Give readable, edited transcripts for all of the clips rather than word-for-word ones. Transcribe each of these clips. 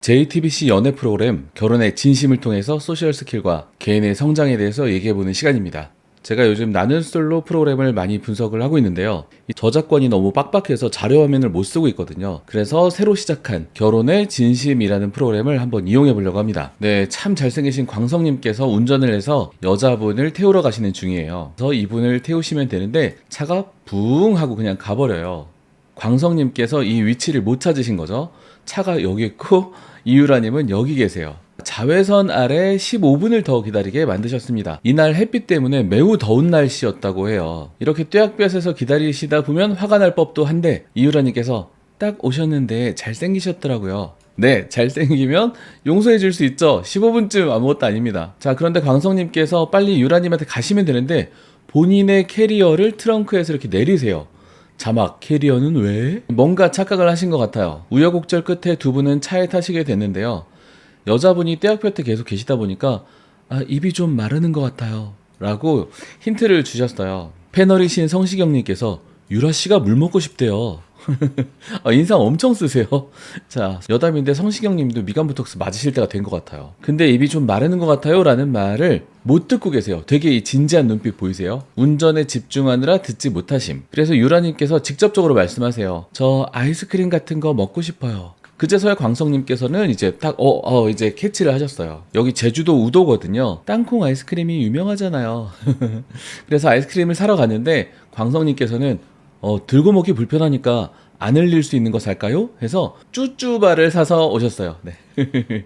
JTBC 연애 프로그램 결혼의 진심을 통해서 소셜 스킬과 개인의 성장에 대해서 얘기해보는 시간입니다. 제가 요즘 나는 솔로 프로그램을 많이 분석을 하고 있는데요. 이 저작권이 너무 빡빡해서 자료 화면을 못 쓰고 있거든요. 그래서 새로 시작한 결혼의 진심이라는 프로그램을 한번 이용해 보려고 합니다. 네, 참 잘생기신 광성님께서 운전을 해서 여자분을 태우러 가시는 중이에요. 그래서 이분을 태우시면 되는데 차가 붕 하고 그냥 가버려요. 광성님께서 이 위치를 못 찾으신 거죠. 차가 여기 있고 이유라님은 여기 계세요. 자외선 아래 15분을 더 기다리게 만드셨습니다. 이날 햇빛 때문에 매우 더운 날씨였다고 해요. 이렇게 뙤약볕에서 기다리시다 보면 화가 날 법도 한데 이유라님께서 딱 오셨는데 잘생기셨더라고요. 네, 잘생기면 용서해 줄 수 있죠. 15분쯤 아무것도 아닙니다. 자, 그런데 광성님께서 빨리 유라님한테 가시면 되는데 본인의 캐리어를 트렁크에서 이렇게 내리세요. 자막, 캐리어는 왜? 뭔가 착각을 하신 것 같아요. 우여곡절 끝에 두 분은 차에 타시게 됐는데요. 여자분이 떼약볕에 계속 계시다 보니까 입이 좀 마르는 것 같아요 라고 힌트를 주셨어요. 패널이신 성시경님께서 유라씨가 물 먹고 싶대요. 인상 엄청 쓰세요. 자, 여담인데 성시경님도 미간 보톡스 맞으실 때가 된 것 같아요. 근데 입이 좀 마르는 것 같아요 라는 말을 못 듣고 계세요. 되게 이 진지한 눈빛 보이세요? 운전에 집중하느라 듣지 못하심. 그래서 유라님께서 직접적으로 말씀하세요. 저 아이스크림 같은 거 먹고 싶어요. 그제서야 광성님께서는 이제 딱 이제 캐치를 하셨어요. 여기 제주도 우도거든요. 땅콩 아이스크림이 유명하잖아요. 그래서 아이스크림을 사러 갔는데 광성님께서는 들고 먹기 불편하니까 안 흘릴 수 있는 거 살까요? 해서 쭈쭈바를 사서 오셨어요. 네.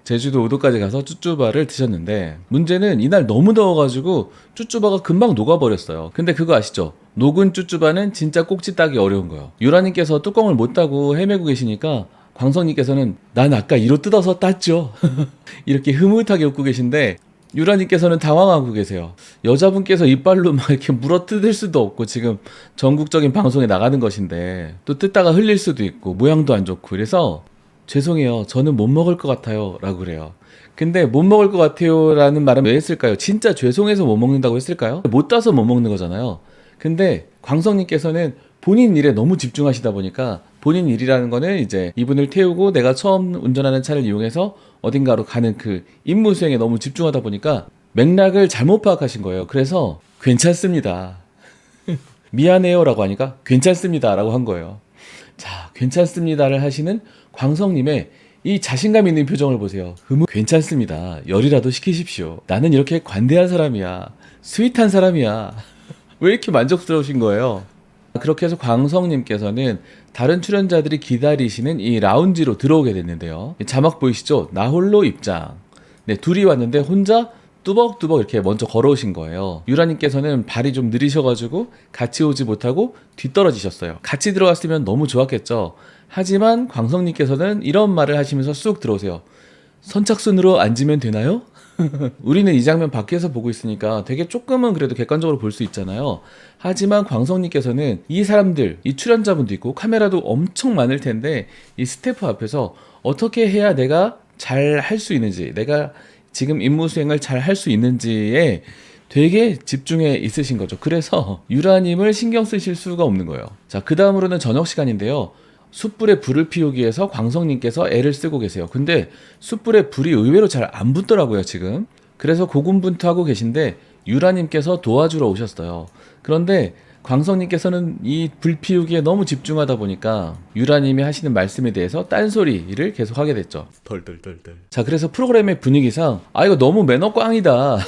제주도 우도까지 가서 쭈쭈바를 드셨는데 문제는 이날 너무 더워가지고 쭈쭈바가 금방 녹아버렸어요. 근데 그거 아시죠? 녹은 쭈쭈바는 진짜 꼭지 따기 어려운 거예요. 유라님께서 뚜껑을 못 따고 헤매고 계시니까 광성님께서는 난 아까 이로 뜯어서 땄죠. 이렇게 흐뭇하게 웃고 계신데 유라님께서는 당황하고 계세요. 여자분께서 이빨로 막 이렇게 물어 뜯을 수도 없고 지금 전국적인 방송에 나가는 것인데 또 뜯다가 흘릴 수도 있고 모양도 안 좋고 그래서 죄송해요. 저는 못 먹을 것 같아요 라고 그래요. 근데 못 먹을 것 같아요 라는 말은 왜 했을까요? 진짜 죄송해서 못 먹는다고 했을까요? 못 따서 못 먹는 거잖아요. 근데 광성님께서는 본인 일에 너무 집중하시다 보니까 본인 일이라는 거는 이제 이분을 태우고 내가 처음 운전하는 차를 이용해서 어딘가로 가는 그 임무 수행에 너무 집중하다 보니까 맥락을 잘못 파악하신 거예요. 그래서 괜찮습니다. 미안해요 라고 하니까 괜찮습니다 라고 한 거예요. 자, 괜찮습니다를 하시는 광성님의 이 자신감 있는 표정을 보세요. 괜찮습니다. 열이라도 시키십시오. 나는 이렇게 관대한 사람이야. 스윗한 사람이야. 왜 이렇게 만족스러우신 거예요? 그렇게 해서 광성님께서는 다른 출연자들이 기다리시는 이 라운지로 들어오게 됐는데요. 자막 보이시죠? 나 홀로 입장. 네, 둘이 왔는데 혼자 뚜벅뚜벅 이렇게 먼저 걸어오신 거예요. 유라님께서는 발이 좀 느리셔가지고 같이 오지 못하고 뒤떨어지셨어요. 같이 들어갔으면 너무 좋았겠죠. 하지만 광성님께서는 이런 말을 하시면서 쑥 들어오세요. 선착순으로 앉으면 되나요? 우리는 이 장면 밖에서 보고 있으니까 되게 조금은 그래도 객관적으로 볼 수 있잖아요. 하지만 광성님께서는 이 사람들, 이 출연자분도 있고 카메라도 엄청 많을 텐데 이 스태프 앞에서 어떻게 해야 내가 잘 할 수 있는지, 내가 지금 임무 수행을 잘 할 수 있는지에 되게 집중해 있으신 거죠. 그래서 유라님을 신경 쓰실 수가 없는 거예요. 자, 그 다음으로는 저녁 시간인데요. 숯불에 불을 피우기 위해서 광성님께서 애를 쓰고 계세요. 근데 숯불에 불이 의외로 잘 안 붙더라고요 지금. 그래서 고군분투하고 계신데 유라님께서 도와주러 오셨어요. 그런데 광성님께서는 이 불 피우기에 너무 집중하다 보니까 유라님이 하시는 말씀에 대해서 딴소리를 계속 하게 됐죠. 덜덜덜덜. 자, 그래서 프로그램의 분위기상 이거 너무 매너 꽝이다.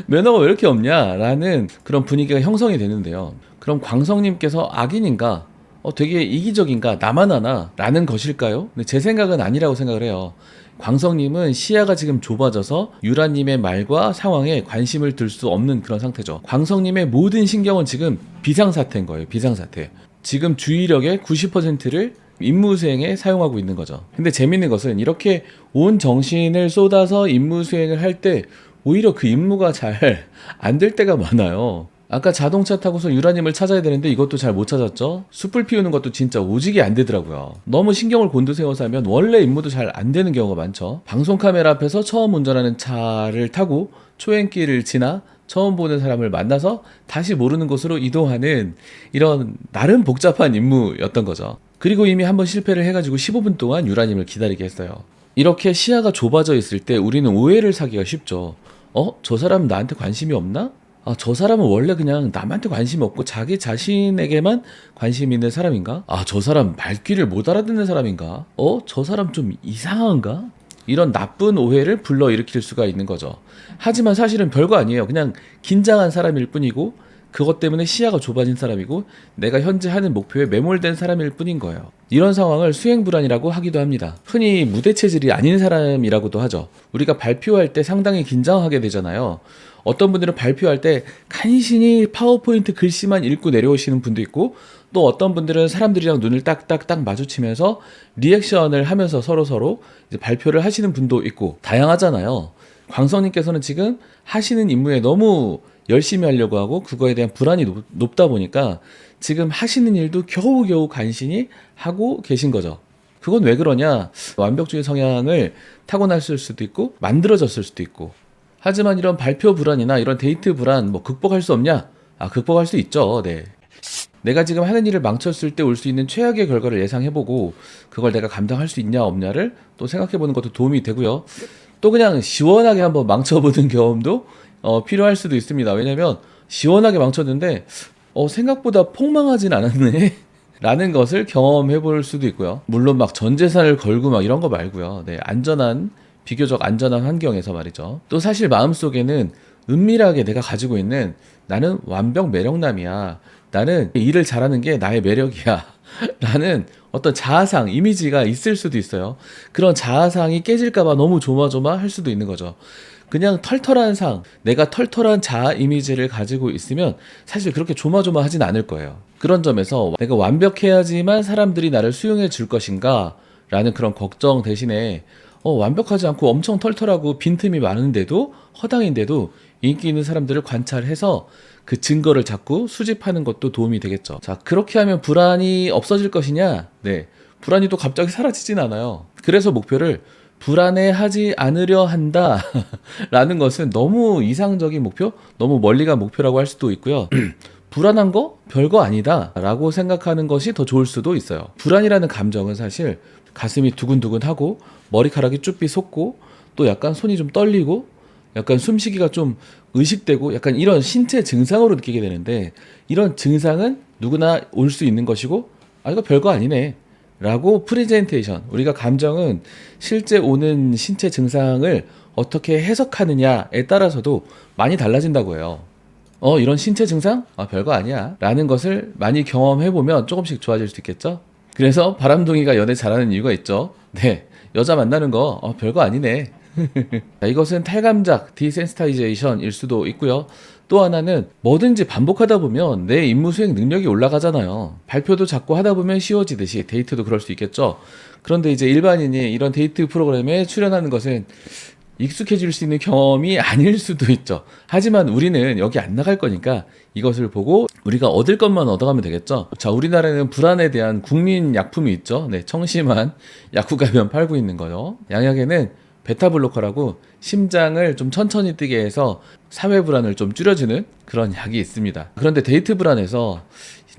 매너가 왜 이렇게 없냐 라는 그런 분위기가 형성이 되는데요. 그럼 광성님께서 악인인가? 되게 이기적인가? 나만 하나? 라는 것일까요? 근데 제 생각은 아니라고 생각을 해요. 광성님은 시야가 지금 좁아져서 유라님의 말과 상황에 관심을 들 수 없는 그런 상태죠. 광성님의 모든 신경은 지금 비상사태인 거예요. 비상사태. 지금 주의력의 90%를 임무 수행에 사용하고 있는 거죠. 근데 재밌는 것은 이렇게 온 정신을 쏟아서 임무 수행을 할 때 오히려 그 임무가 잘 안 될 때가 많아요. 아까 자동차 타고서 유라님을 찾아야 되는데 이것도 잘 못 찾았죠. 숯불 피우는 것도 진짜 오지게 안 되더라고요. 너무 신경을 곤두세워서 하면 원래 임무도 잘 안 되는 경우가 많죠. 방송 카메라 앞에서 처음 운전하는 차를 타고 초행길을 지나 처음 보는 사람을 만나서 다시 모르는 곳으로 이동하는 이런 나름 복잡한 임무였던 거죠. 그리고 이미 한번 실패를 해가지고 15분 동안 유라님을 기다리게 했어요. 이렇게 시야가 좁아져 있을 때 우리는 오해를 사기가 쉽죠. 저 사람은 나한테 관심이 없나? 저 사람은 원래 그냥 남한테 관심이 없고 자기 자신에게만 관심 있는 사람인가? 저 사람 말귀를 못 알아듣는 사람인가? 저 사람 좀 이상한가? 이런 나쁜 오해를 불러일으킬 수가 있는 거죠. 하지만 사실은 별거 아니에요. 그냥 긴장한 사람일 뿐이고 그것 때문에 시야가 좁아진 사람이고 내가 현재 하는 목표에 매몰된 사람일 뿐인 거예요. 이런 상황을 수행불안이라고 하기도 합니다. 흔히 무대 체질이 아닌 사람이라고도 하죠. 우리가 발표할 때 상당히 긴장하게 되잖아요. 어떤 분들은 발표할 때 간신히 파워포인트 글씨만 읽고 내려오시는 분도 있고 또 어떤 분들은 사람들이랑 눈을 딱딱딱 마주치면서 리액션을 하면서 서로 이제 발표를 하시는 분도 있고 다양하잖아요. 광성님께서는 지금 하시는 임무에 너무 열심히 하려고 하고 그거에 대한 불안이 높다 보니까 지금 하시는 일도 겨우겨우 간신히 하고 계신 거죠. 그건 왜 그러냐? 완벽주의 성향을 타고났을 수도 있고 만들어졌을 수도 있고. 하지만 이런 발표 불안이나 이런 데이트 불안 극복할 수 없냐? 극복할 수 있죠. 네. 내가 지금 하는 일을 망쳤을 때 올 수 있는 최악의 결과를 예상해보고 그걸 내가 감당할 수 있냐 없냐를 또 생각해보는 것도 도움이 되고요. 또 그냥 시원하게 한번 망쳐보는 경험도 필요할 수도 있습니다. 왜냐면 시원하게 망쳤는데 생각보다 폭망하진 않았네 라는 것을 경험해 볼 수도 있고요. 물론 막 전 재산을 걸고 막 이런 거 말고요. 네, 비교적 안전한 환경에서 말이죠. 또 사실 마음속에는 은밀하게 내가 가지고 있는 나는 완벽 매력남이야. 나는 일을 잘하는 게 나의 매력이야. 라는 어떤 자아상, 이미지가 있을 수도 있어요. 그런 자아상이 깨질까봐 너무 조마조마할 수도 있는 거죠. 그냥 털털한 내가 털털한 자아 이미지를 가지고 있으면 사실 그렇게 조마조마하진 않을 거예요. 그런 점에서 내가 완벽해야지만 사람들이 나를 수용해 줄 것인가? 라는 그런 걱정 대신에 완벽하지 않고 엄청 털털하고 빈틈이 많은데도 허당인데도 인기 있는 사람들을 관찰해서 그 증거를 자꾸 수집하는 것도 도움이 되겠죠. 자, 그렇게 하면 불안이 없어질 것이냐? 네. 불안이 또 갑자기 사라지진 않아요. 그래서 목표를 불안해하지 않으려 한다 라는 것은 너무 이상적인 목표, 너무 멀리 간 목표라고 할 수도 있고요. 불안한 거 별거 아니다 라고 생각하는 것이 더 좋을 수도 있어요. 불안이라는 감정은 사실 가슴이 두근두근하고 머리카락이 쭈삐 솟고 또 약간 손이 좀 떨리고 약간 숨쉬기가 좀 의식되고 약간 이런 신체 증상으로 느끼게 되는데 이런 증상은 누구나 올 수 있는 것이고 이거 별거 아니네 라고 프레젠테이션, 우리가 감정은 실제 오는 신체 증상을 어떻게 해석하느냐에 따라서도 많이 달라진다고 해요. 이런 신체 증상? 별거 아니야 라는 것을 많이 경험해보면 조금씩 좋아질 수 있겠죠. 그래서 바람둥이가 연애 잘하는 이유가 있죠. 네, 여자 만나는 거 별거 아니네. 자, 이것은 탈감작, 디센시타이제이션일 수도 있고요. 또 하나는 뭐든지 반복하다 보면 내 임무 수행 능력이 올라가잖아요. 발표도 자꾸 하다 보면 쉬워지듯이 데이트도 그럴 수 있겠죠. 그런데 이제 일반인이 이런 데이트 프로그램에 출연하는 것은 익숙해질 수 있는 경험이 아닐 수도 있죠. 하지만 우리는 여기 안 나갈 거니까 이것을 보고 우리가 얻을 것만 얻어가면 되겠죠. 자, 우리나라에는 불안에 대한 국민 약품이 있죠. 네, 청심환 약국가면 팔고 있는 거요. 양약에는 베타블로커라고 심장을 좀 천천히 뛰게 해서 사회 불안을 좀 줄여주는 그런 약이 있습니다. 그런데 데이트 불안에서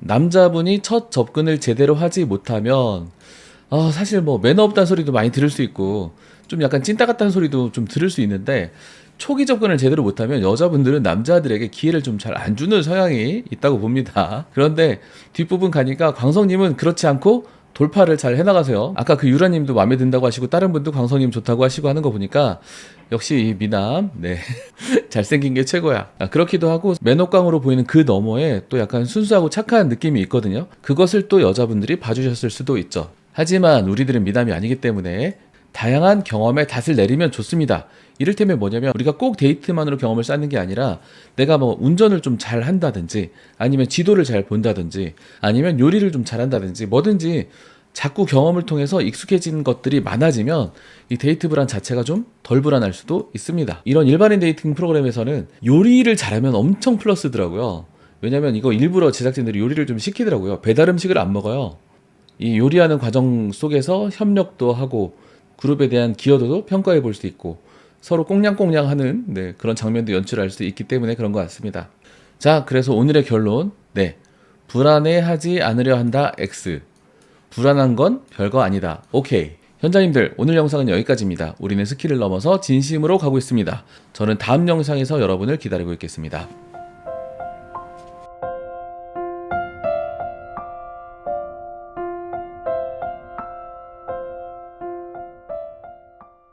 남자분이 첫 접근을 제대로 하지 못하면 사실 매너 없다는 소리도 많이 들을 수 있고 좀 약간 찐따 같다는 소리도 좀 들을 수 있는데 초기 접근을 제대로 못하면 여자분들은 남자들에게 기회를 좀 잘 안 주는 성향이 있다고 봅니다. 그런데 뒷부분 가니까 광성님은 그렇지 않고 돌파를 잘 해나가세요. 아까 그 유라님도 마음에 든다고 하시고 다른 분도 광성님 좋다고 하시고 하는 거 보니까 역시 미남 네 잘생긴 게 최고야. 그렇기도 하고 매너깡으로 보이는 그 너머에 또 약간 순수하고 착한 느낌이 있거든요. 그것을 또 여자분들이 봐주셨을 수도 있죠. 하지만 우리들은 미남이 아니기 때문에 다양한 경험에 닷을 내리면 좋습니다. 이를테면 뭐냐면 우리가 꼭 데이트만으로 경험을 쌓는 게 아니라 내가 운전을 좀 잘 한다든지 아니면 지도를 잘 본다든지 아니면 요리를 좀 잘한다든지 뭐든지 자꾸 경험을 통해서 익숙해진 것들이 많아지면 이 데이트 불안 자체가 좀 덜 불안할 수도 있습니다. 이런 일반인 데이팅 프로그램에서는 요리를 잘하면 엄청 플러스더라고요. 왜냐면 이거 일부러 제작진들이 요리를 좀 시키더라고요. 배달 음식을 안 먹어요. 이 요리하는 과정 속에서 협력도 하고 그룹에 대한 기여도도 평가해 볼 수 있고 서로 꽁냥꽁냥 하는 그런 장면도 연출할 수 있기 때문에 그런 것 같습니다. 자, 그래서 오늘의 결론, 불안해하지 않으려 한다 X, 불안한 건 별거 아니다 오케이. 현장님들, 오늘 영상은 여기까지입니다. 우리는 스킬을 넘어서 진심으로 가고 있습니다. 저는 다음 영상에서 여러분을 기다리고 있겠습니다.